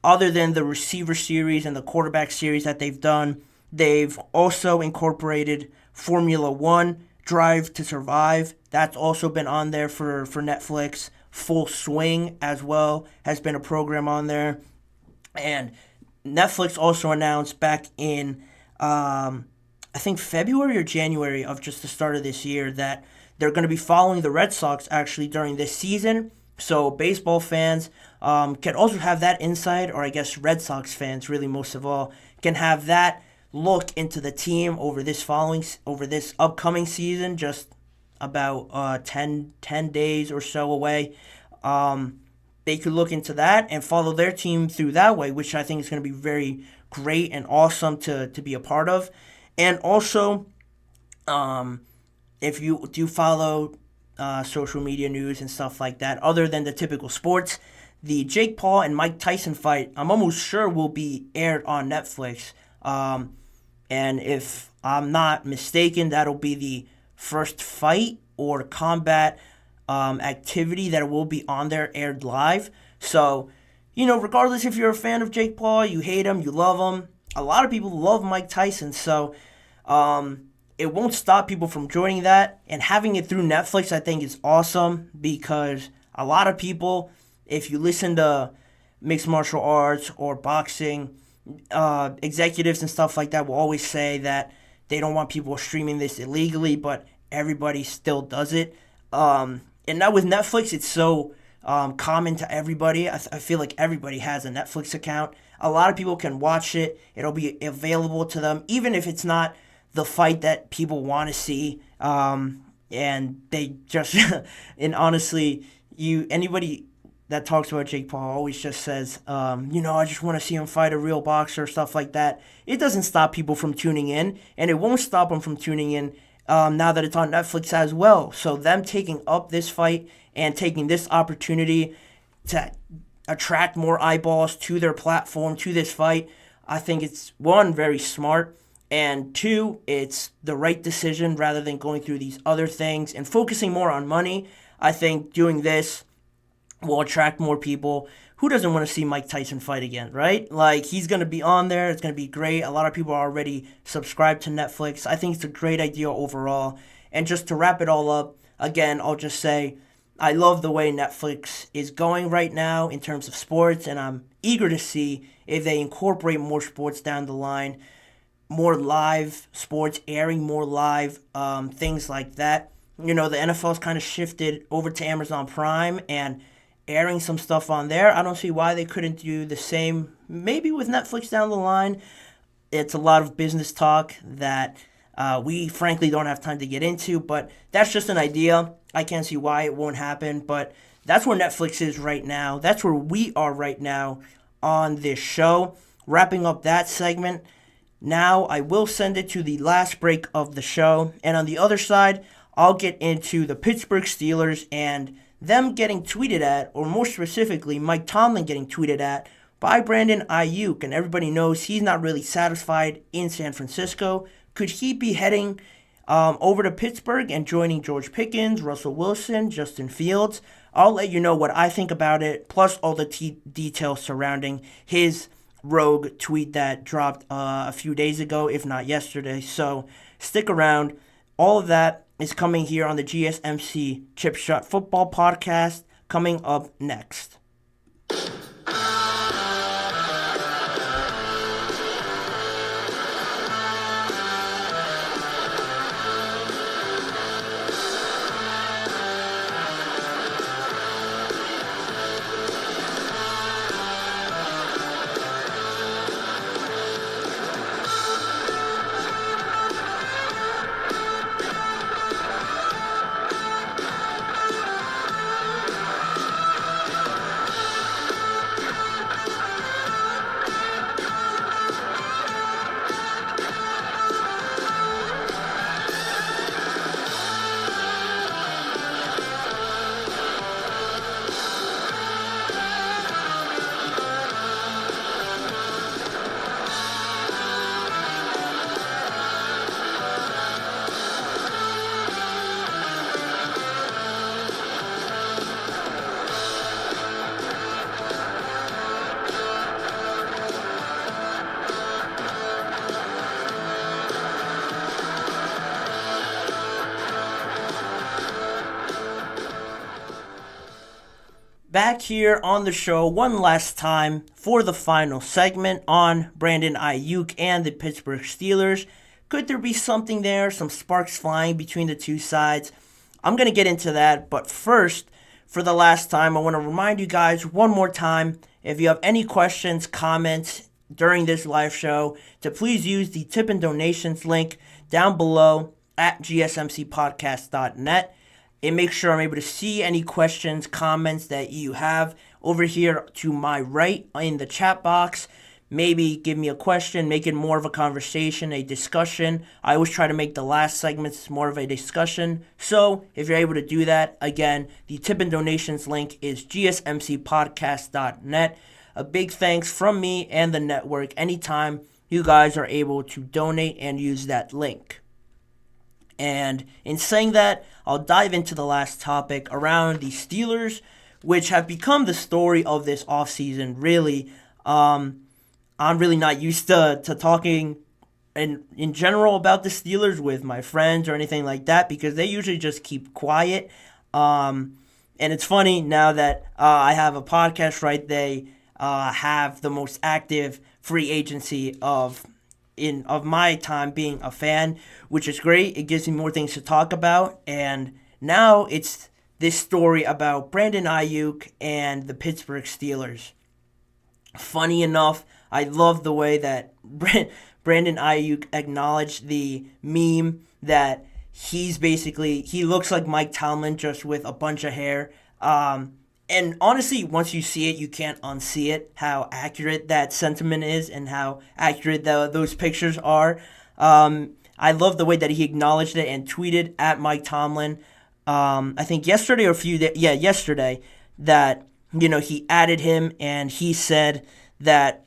Other than the receiver series and the quarterback series that they've done, they've also incorporated Formula One, Drive to Survive. That's also been on there for Netflix. Full Swing as well has been a program on there. And Netflix also announced back in, I think February or January of just the start of this year, that they're going to be following the Red Sox actually during this season. So baseball fans can also have that insight, or I guess Red Sox fans, really most of all, can have that look into the team over this upcoming season, just about 10 days or so away. They could look into that and follow their team through that way, which I think is going to be very great and awesome to be a part of. And also, if you do follow social media news and stuff like that, other than the typical sports, the Jake Paul and Mike Tyson fight, I'm almost sure will be aired on Netflix. And if I'm not mistaken, that'll be the first fight or combat activity that will be on there aired live. So, regardless if you're a fan of Jake Paul, you hate him, you love him, a lot of people love Mike Tyson. So, it won't stop people from joining that. And having it through Netflix, I think, is awesome because a lot of people, if you listen to mixed martial arts or boxing, executives and stuff like that will always say that they don't want people streaming this illegally, but everybody still does it. And now with Netflix, it's so common to everybody. I feel like everybody has a Netflix account. A lot of people can watch it. It'll be available to them, even if it's not the fight that people want to see. And they just, and honestly, anybody that talks about Jake Paul always just says, I just want to see him fight a real boxer, stuff like that. It doesn't stop people from tuning in, and it won't stop them from tuning in now that it's on Netflix as well. So them taking up this fight and taking this opportunity to attract more eyeballs to their platform, to this fight, I think it's, one, very smart, and two, it's the right decision rather than going through these other things and focusing more on money. I think doing this will attract more people. Who doesn't want to see Mike Tyson fight again, right? Like, he's going to be on there. It's going to be great. A lot of people are already subscribed to Netflix. I think it's a great idea overall. And just to wrap it all up, again, I'll just say I love the way Netflix is going right now in terms of sports, and I'm eager to see if they incorporate more sports down the line, more live sports, airing more live, things like that. The NFL's kind of shifted over to Amazon Prime and airing some stuff on there. I don't see why they couldn't do the same, maybe with Netflix down the line. It's a lot of business talk that we frankly don't have time to get into, but that's just an idea. I can't see why it won't happen, but that's where Netflix is right now. That's where we are right now on this show. Wrapping up that segment, now I will send it to the last break of the show, and on the other side, I'll get into the Pittsburgh Steelers and them getting tweeted at, or more specifically, Mike Tomlin getting tweeted at by Brandon Aiyuk. And everybody knows he's not really satisfied in San Francisco. Could he be heading over to Pittsburgh and joining George Pickens, Russell Wilson, Justin Fields? I'll let you know what I think about it, plus all the details surrounding his rogue tweet that dropped a few days ago, if not yesterday. So stick around. All of that is coming here on the GSMC Chip Shot Football Podcast, coming up next. back here on the show one last time for the final segment on Brandon Aiyuk and the Pittsburgh Steelers. Could there be something there, some sparks flying between the two sides? I'm going to get into that, but first, for the last time, I want to remind you guys one more time, if you have any questions, comments during this live show, to please use the tip and donations link down below at gsmcpodcast.net. It makes sure I'm able to see any questions, comments that you have over here to my right in the chat box. Maybe give me a question, make it more of a conversation, a discussion. I always try to make the last segments more of a discussion. So if you're able to do that, again, the tip and donations link is gsmcpodcast.net. A big thanks from me and the network anytime you guys are able to donate and use that link. And in saying that, I'll dive into the last topic around the Steelers, which have become the story of this offseason, really. I'm really not used to talking in general about the Steelers with my friends or anything like that because they usually just keep quiet. And it's funny now that I have a podcast, right? They have the most active free agency of my time being a fan, which is great. It gives me more things to talk about. And now it's this story about Brandon Aiyuk and the Pittsburgh Steelers. Funny enough, I love the way that Brandon Aiyuk acknowledged the meme that he looks like Mike Tomlin just with a bunch of hair. And honestly, once you see it, you can't unsee it, how accurate that sentiment is and how accurate those pictures are. I love the way that he acknowledged it and tweeted at Mike Tomlin. I think yesterday yesterday, that, he added him and he said that,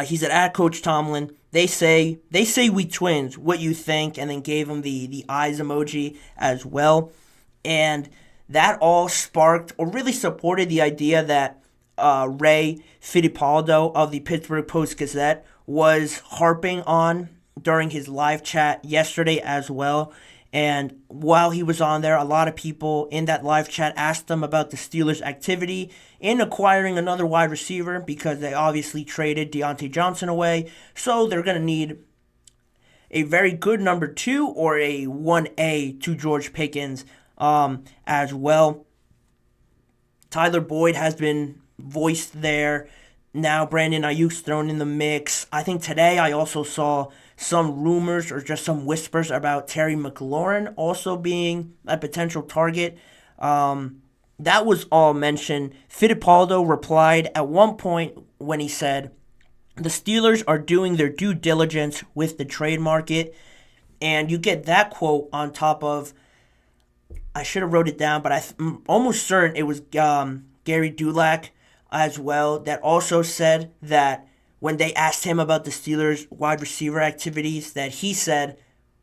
he said, at Coach Tomlin, they say we twins, what you think, and then gave him the eyes emoji as well. And that all sparked or really supported the idea that Ray Fittipaldo of the Pittsburgh Post-Gazette was harping on during his live chat yesterday as well. And while he was on there, a lot of people in that live chat asked him about the Steelers' activity in acquiring another wide receiver because they obviously traded Deontay Johnson away. So they're going to need a very good number 2 or a 1A to George Pickens as well. Tyler Boyd has been voiced there. Now Brandon Aiyuk's thrown in the mix. I think today I also saw some rumors or just some whispers about Terry McLaurin also being a potential target. That was all mentioned. Fittipaldo replied at one point when he said, the Steelers are doing their due diligence with the trade market. And you get that quote on top of, I should have wrote it down, but I'm almost certain it was Gary Dulac as well that also said that when they asked him about the Steelers' wide receiver activities, that he said,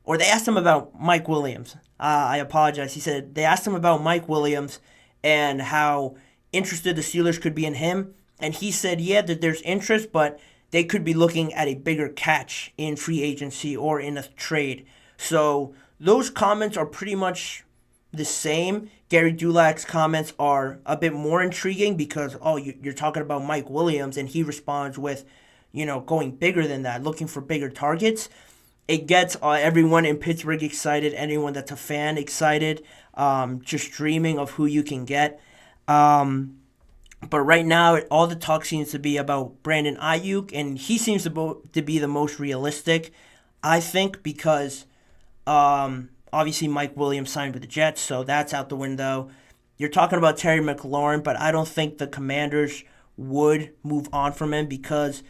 or they asked him about Mike Williams. I apologize. He said they asked him about Mike Williams and how interested the Steelers could be in him. And he said, yeah, that there's interest, but they could be looking at a bigger catch in free agency or in a trade. So those comments are pretty much the same. Gary Dulac's comments are a bit more intriguing because, you're talking about Mike Williams, and he responds with, going bigger than that, looking for bigger targets. It gets everyone in Pittsburgh excited, anyone that's a fan excited, just dreaming of who you can get. But right now, all the talk seems to be about Brandon Aiyuk, and he seems to be the most realistic, I think, because obviously Mike Williams signed with the Jets, so that's out the window. You're talking about Terry McLaurin, but I don't think the Commanders would move on from him because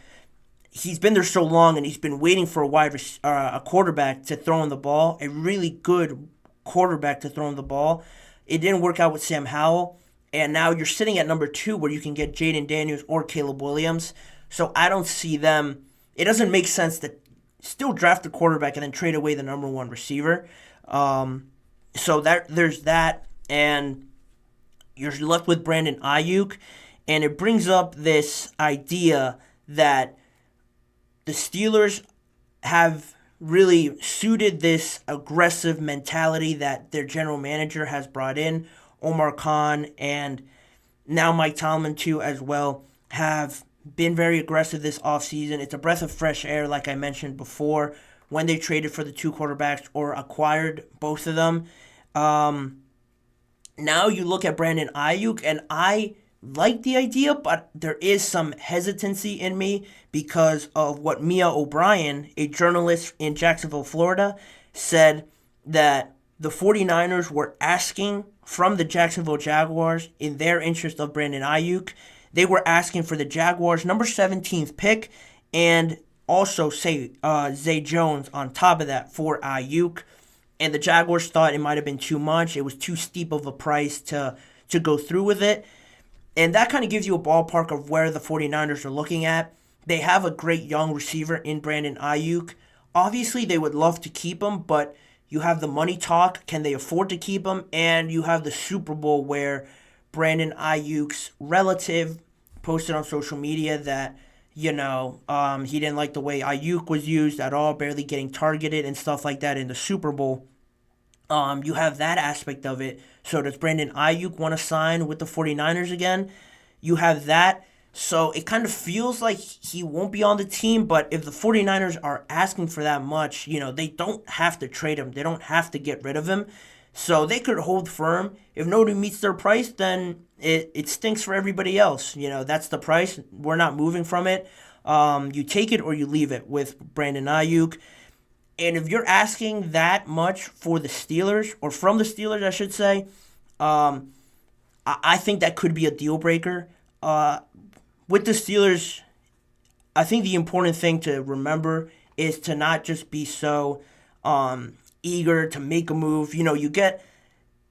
he's been there so long and he's been waiting for a quarterback to throw him the ball, a really good quarterback to throw him the ball. It didn't work out with Sam Howell, and now you're sitting at number 2 where you can get Jaden Daniels or Caleb Williams. So I don't see them. It doesn't make sense to still draft the quarterback and then trade away the number 1 receiver. So there's that, and you're left with Brandon Aiyuk, and it brings up this idea that the Steelers have really suited this aggressive mentality that their general manager has brought in, Omar Khan, and now Mike Tomlin too as well, have been very aggressive this offseason. It's a breath of fresh air, like I mentioned before, when they traded for the two quarterbacks or acquired both of them. Now you look at Brandon Aiyuk, and I like the idea, but there is some hesitancy in me because of what Mia O'Brien, a journalist in Jacksonville, Florida, said that the 49ers were asking from the Jacksonville Jaguars in their interest of Brandon Aiyuk. They were asking for the Jaguars' number 17th pick and also Zay Jones on top of that for Aiyuk. And the Jaguars thought it might have been too much. It was too steep of a price to go through with it. And that kind of gives you a ballpark of where the 49ers are looking at. They have a great young receiver in Brandon Aiyuk. Obviously, they would love to keep him, but you have the money talk. Can they afford to keep him? And you have the Super Bowl where Brandon Aiyuk's relative posted on social media that, he didn't like the way Aiyuk was used at all, barely getting targeted and stuff like that in the Super Bowl. You have that aspect of it. So does Brandon Aiyuk want to sign with the 49ers again? You have that. So it kind of feels like he won't be on the team, but if the 49ers are asking for that much, they don't have to trade him. They don't have to get rid of him. So they could hold firm. If nobody meets their price, then it stinks for everybody else. That's the price. We're not moving from it. You take it or you leave it with Brandon Aiyuk. And if you're asking that much for the Steelers, or from the Steelers, I should say, I think that could be a deal breaker. With the Steelers, I think the important thing to remember is to not just be so eager to make a move. You get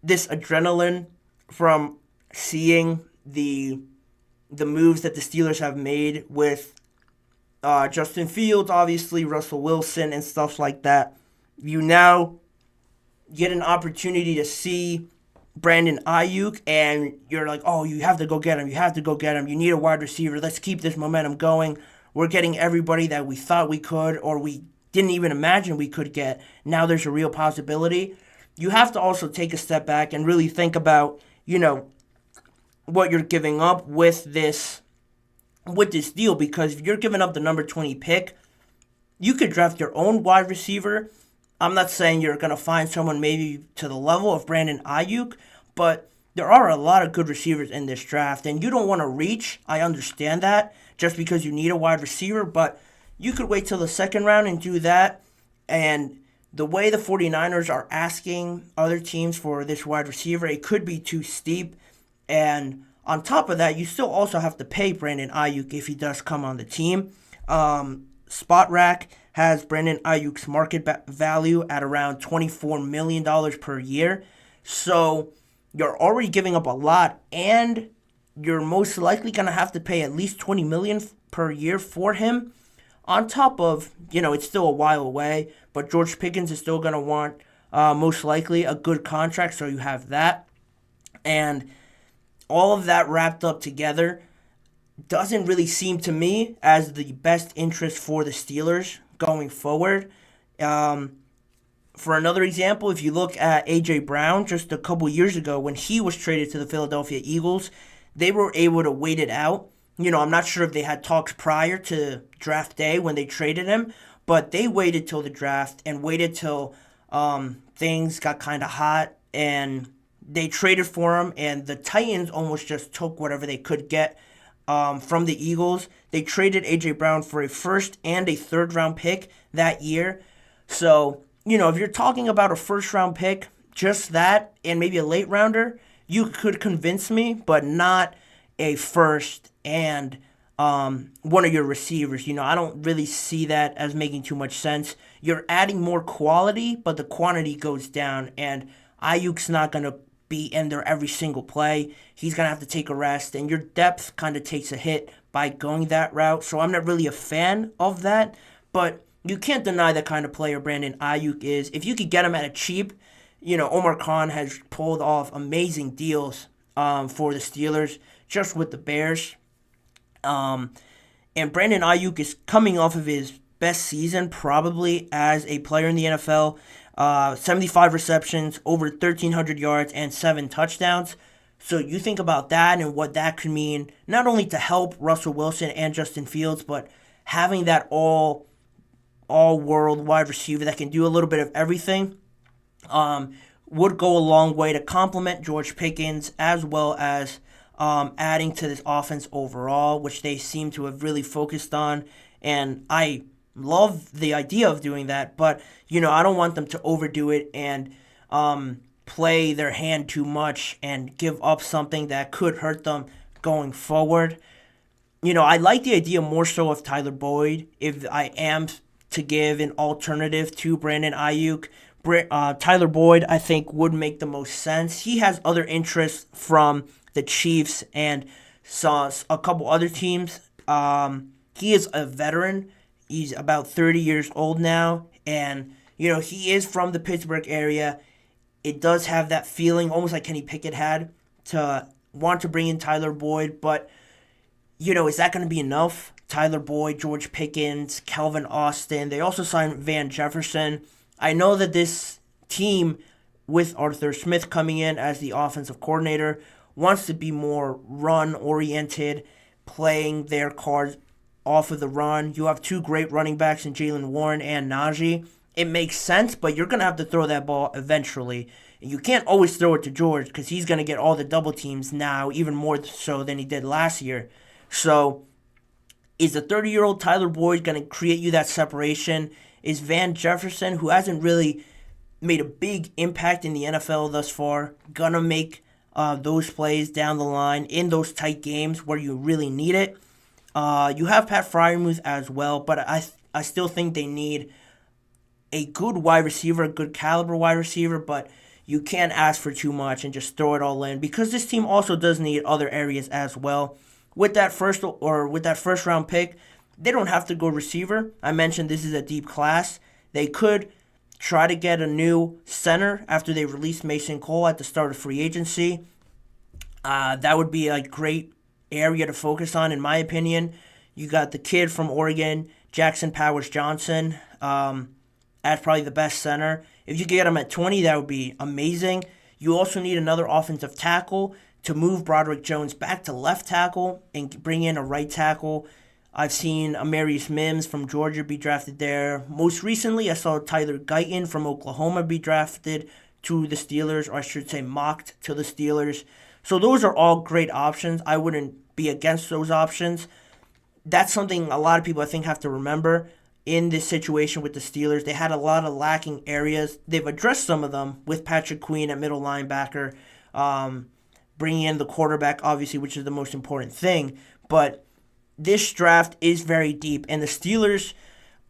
this adrenaline from seeing the moves that the Steelers have made with Justin Fields, obviously, Russell Wilson, and stuff like that. You now get an opportunity to see Brandon Aiyuk, and you're like, oh, you have to go get him. You have to go get him. You need a wide receiver. Let's keep this momentum going. We're getting everybody that we thought we could, or we didn't even imagine we could get. Now there's a real possibility. You have to also take a step back and really think about, what you're giving up with this deal, because if you're giving up the number 20 pick, you could draft your own wide receiver. I'm not saying you're going to find someone maybe to the level of Brandon Aiyuk, but there are a lot of good receivers in this draft, and you don't want to reach. I understand that, just because you need a wide receiver, but you could wait till the second round and do that. And the way the 49ers are asking other teams for this wide receiver, it could be too steep. And on top of that, you still also have to pay Brandon Aiyuk if he does come on the team. SpotRack has Brandon Aiyuk's market value at around $24 million per year. So you're already giving up a lot, and you're most likely going to have to pay at least $20 million per year for him. On top of, it's still a while away, but George Pickens is still going to want, most likely, a good contract, so you have that. And all of that wrapped up together doesn't really seem to me as the best interest for the Steelers going forward. For another example, if you look at A.J. Brown just a couple years ago when he was traded to the Philadelphia Eagles, they were able to wait it out. I'm not sure if they had talks prior to draft day when they traded him, but they waited till the draft and waited till things got kind of hot, and they traded for him, and the Titans almost just took whatever they could get from the Eagles. They traded A.J. Brown for a first and a third-round pick that year. So, if you're talking about a first-round pick, just that, and maybe a late-rounder, you could convince me, but not a first and one of your receivers. I don't really see that as making too much sense. You're adding more quality, but the quantity goes down, and Aiyuk's not going to be in there every single play. He's going to have to take a rest, and your depth kind of takes a hit by going that route. So I'm not really a fan of that, but you can't deny the kind of player Brandon Aiyuk is. If you could get him at a cheap, Omar Khan has pulled off amazing deals for the Steelers just with the Bears. And Brandon Aiyuk is coming off of his best season probably as a player in the NFL. 75 receptions, over 1,300 yards, and 7 touchdowns. So you think about that and what that could mean, not only to help Russell Wilson and Justin Fields, but having that all-world wide receiver that can do a little bit of everything would go a long way to complement George Pickens, as well as adding to this offense overall, which they seem to have really focused on. And I love the idea of doing that, but, I don't want them to overdo it and play their hand too much and give up something that could hurt them going forward. I like the idea more so of Tyler Boyd. If I am to give an alternative to Brandon Aiyuk, Tyler Boyd, I think, would make the most sense. He has other interests from the Chiefs and a couple other teams. He is a veteran. He's about 30 years old now, and, he is from the Pittsburgh area. It does have that feeling, almost like Kenny Pickett had, to want to bring in Tyler Boyd, but, is that going to be enough? Tyler Boyd, George Pickens, Calvin Austin. They also signed Van Jefferson. I know that this team, with Arthur Smith coming in as the offensive coordinator, wants to be more run-oriented, playing their cards off of the run. You have two great running backs in Jaylen Warren and Najee. It makes sense, but you're going to have to throw that ball eventually. You can't always throw it to George because he's going to get all the double teams now, even more so than he did last year. So is the 30-year-old Tyler Boyd going to create you that separation? Is Van Jefferson, who hasn't really made a big impact in the NFL thus far, going to make those plays down the line in those tight games where you really need it? You have Pat Freiermuth as well, but I still think they need a good wide receiver, a good caliber wide receiver, but you can't ask for too much and just throw it all in because this team also does need other areas as well. With that first round pick, they don't have to go receiver. I mentioned this is a deep class. They could try to get a new center after they release Mason Cole at the start of free agency. That would be a great area to focus on, in my opinion. You got the kid from Oregon, Jackson Powers-Johnson, as probably the best center. If you could get him at 20, that would be amazing. You also need another offensive tackle to move Broderick Jones back to left tackle and bring in a right tackle. I've seen Amarius Mims from Georgia be drafted there. Most recently, I saw Tyler Guyton from Oklahoma be drafted to the Steelers, or I should say mocked to the Steelers. So those are all great options. I wouldn't be against those options. That's something a lot of people, I think, have to remember in this situation with the Steelers. They had a lot of lacking areas. They've addressed some of them with Patrick Queen at middle linebacker, bringing in the quarterback, obviously, which is the most important thing. But this draft is very deep, and the Steelers,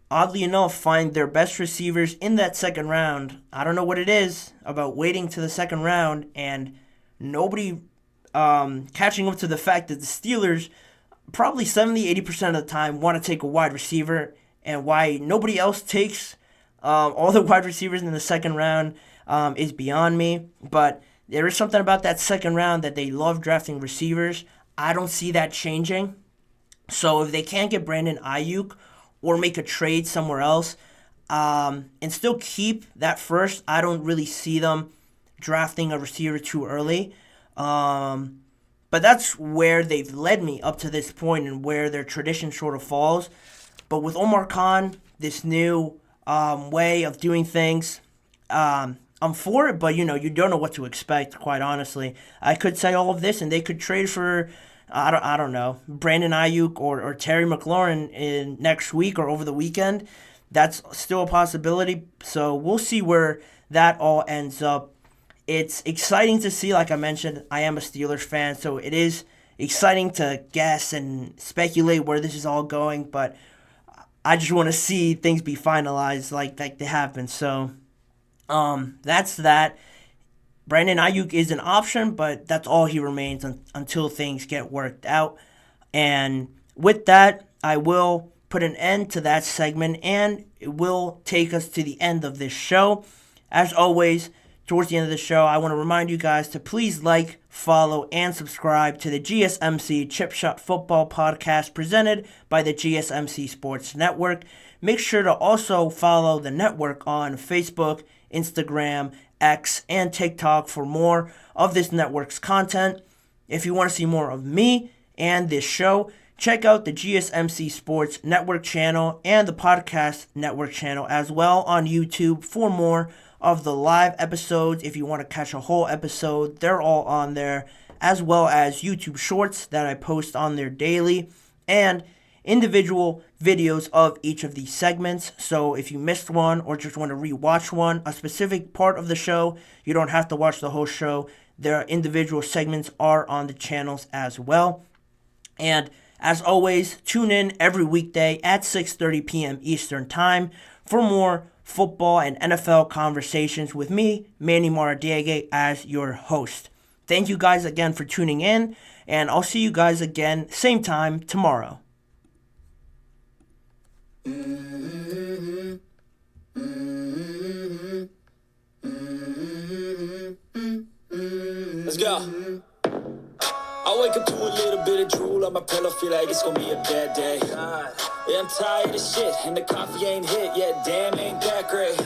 oddly enough, find their best receivers in that second round. I don't know what it is about waiting to the second round and nobody catching up to the fact that the Steelers probably 70-80% of the time want to take a wide receiver, and why nobody else takes all the wide receivers in the second round is beyond me. But there is something about that second round that they love drafting receivers. I don't see that changing. So if they can't get Brandon Aiyuk or make a trade somewhere else and still keep that first, I don't really see them drafting a receiver too early. But that's where they've led me up to this point and where their tradition sort of falls. But with Omar Khan, this new way of doing things, I'm for it, but, you don't know what to expect, quite honestly. I could say all of this, and they could trade for, I don't know, Brandon Aiyuk or Terry McLaurin in next week or over the weekend. That's still a possibility, so we'll see where that all ends up. It's exciting to see, like I mentioned, I am a Steelers fan, so it is exciting to guess and speculate where this is all going, but I just want to see things be finalized like they have been, so... that's that. Brandon Aiyuk is an option, but that's all he remains until things get worked out. And with that, I will put an end to that segment, and it will take us to the end of this show. As always, towards the end of the show, I want to remind you guys to please like, follow, and subscribe to the GSMC Chip Shot Football Podcast presented by the GSMC Sports Network. Make sure to also follow the network on Facebook, Instagram, X, and TikTok for more of this network's content. If you want to see more of me and this show, check out the GSMC Sports Network channel and the Podcast Network channel as well on YouTube for more of the live episodes. If you want to catch a whole episode, they're all on there, as well as YouTube Shorts that I post on there daily, and individual videos of each of these segments. So if you missed one or just want to rewatch one, a specific part of the show, you don't have to watch the whole show. Their individual segments are on the channels as well. And as always, tune in every weekday at 6:30 p.m. Eastern Time for more football and NFL conversations with me, Manny Maradiaga, as your host. Thank you guys again for tuning in, and I'll see you guys again same time tomorrow. Let's go. I wake up to a little bit of drool on my pillow, feel like it's gonna be a bad day. Yeah, I'm tired of shit, and the coffee ain't hit yet, damn, ain't that great.